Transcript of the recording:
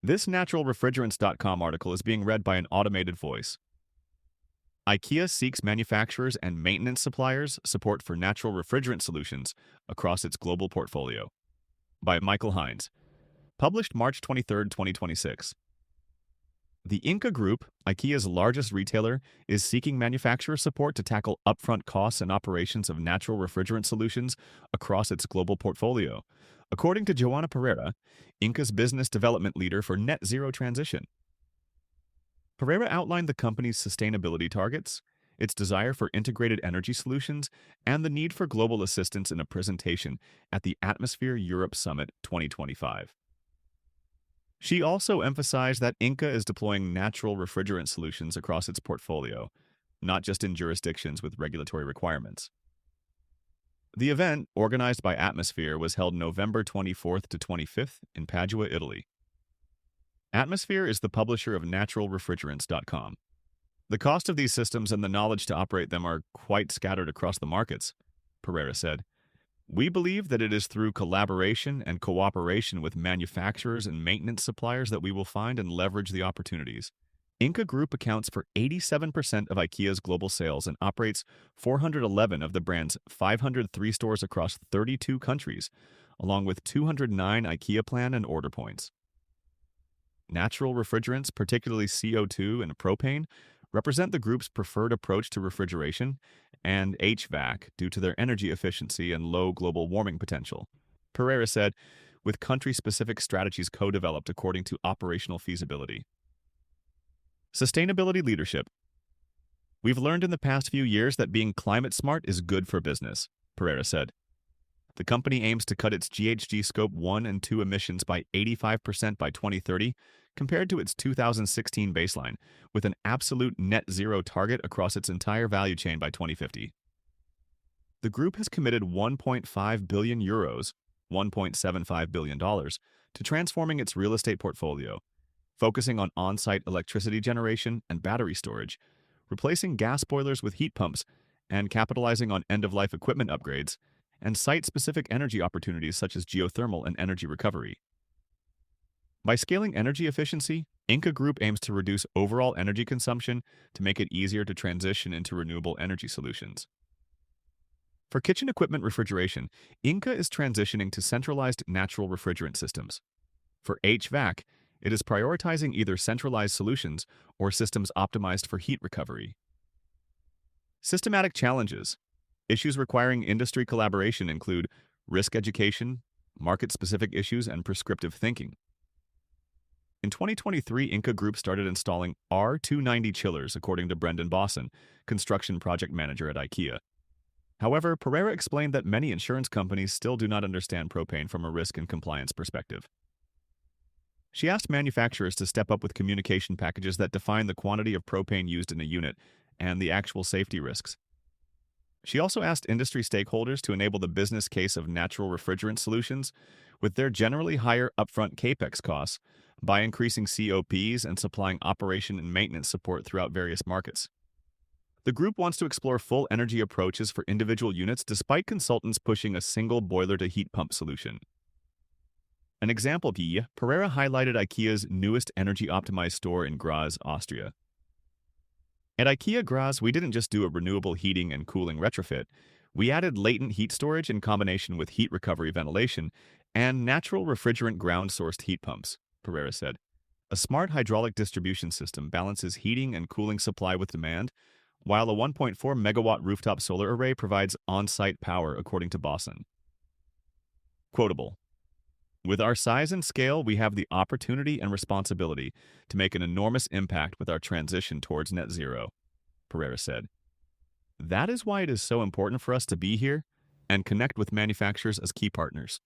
This naturalrefrigerants.com article is being read by an automated voice. IKEA seeks manufacturers and maintenance suppliers support for natural refrigerant solutions across its global portfolio. By Michael Hines. Published March 23, 2026. The Ingka Group, IKEA's largest retailer, is seeking manufacturer support to tackle upfront costs and operations of natural refrigerant solutions across its global portfolio, according to Joana Pereira, Ingka's business development leader for net zero transition. Pereira outlined the company's sustainability targets, its desire for integrated energy solutions, and the need for global assistance in a presentation at the Atmosphere Europe Summit 2025. She also emphasized that Ingka is deploying natural refrigerant solutions across its portfolio, not just in jurisdictions with regulatory requirements. The event, organized by Atmosphere, was held November 24th to 25th in Padua, Italy. Atmosphere is the publisher of naturalrefrigerants.com. The cost of these systems and the knowledge to operate them are quite scattered across the markets, Pereira said. We believe that it is through collaboration and cooperation with manufacturers and maintenance suppliers that we will find and leverage the opportunities. Ingka Group accounts for 87% of IKEA's global sales and operates 411 of the brand's 503 stores across 32 countries, along with 209 IKEA plan and order points. Natural refrigerants, particularly CO2 and propane, represent the group's preferred approach to refrigeration and HVAC due to their energy efficiency and low global warming potential, Pereira said, with country-specific strategies co-developed according to operational feasibility. Sustainability leadership. We've learned in the past few years that being climate smart is good for business, Pereira said. The company aims to cut its GHG Scope 1 and 2 emissions by 85% by 2030 compared to its 2016 baseline, with an absolute net zero target across its entire value chain by 2050. The group has committed 1.5 billion euros, $1.75 billion, to transforming its real estate portfolio, focusing on on-site electricity generation and battery storage, replacing gas boilers with heat pumps, and capitalizing on end-of-life equipment upgrades, and site-specific energy opportunities such as geothermal and energy recovery. By scaling energy efficiency, Ingka Group aims to reduce overall energy consumption to make it easier to transition into renewable energy solutions. For kitchen equipment refrigeration, Ingka is transitioning to centralized natural refrigerant systems. For HVAC, it is prioritizing either centralized solutions or systems optimized for heat recovery. Systematic challenges. Issues requiring industry collaboration include risk education, market-specific issues, and prescriptive thinking. In 2023, Ingka Group started installing R290 chillers, according to Brendan Bosson, construction project manager at IKEA. However, Pereira explained that many insurance companies still do not understand propane from a risk and compliance perspective. She asked manufacturers to step up with communication packages that define the quantity of propane used in a unit and the actual safety risks. She also asked industry stakeholders to enable the business case of natural refrigerant solutions with their generally higher upfront capex costs by increasing COPs and supplying operation and maintenance support throughout various markets. The group wants to explore full energy approaches for individual units despite consultants pushing a single boiler-to-heat pump solution. An example, Pereira highlighted IKEA's newest energy-optimized store in Graz, Austria. At IKEA Graz, we didn't just do a renewable heating and cooling retrofit. We added latent heat storage in combination with heat recovery ventilation and natural refrigerant ground-sourced heat pumps, Pereira said. A smart hydraulic distribution system balances heating and cooling supply with demand, while a 1.4 megawatt rooftop solar array provides on-site power, according to Bosson. Quotable. With our size and scale, we have the opportunity and responsibility to make an enormous impact with our transition towards net zero, Pereira said. That is why it is so important for us to be here and connect with manufacturers as key partners.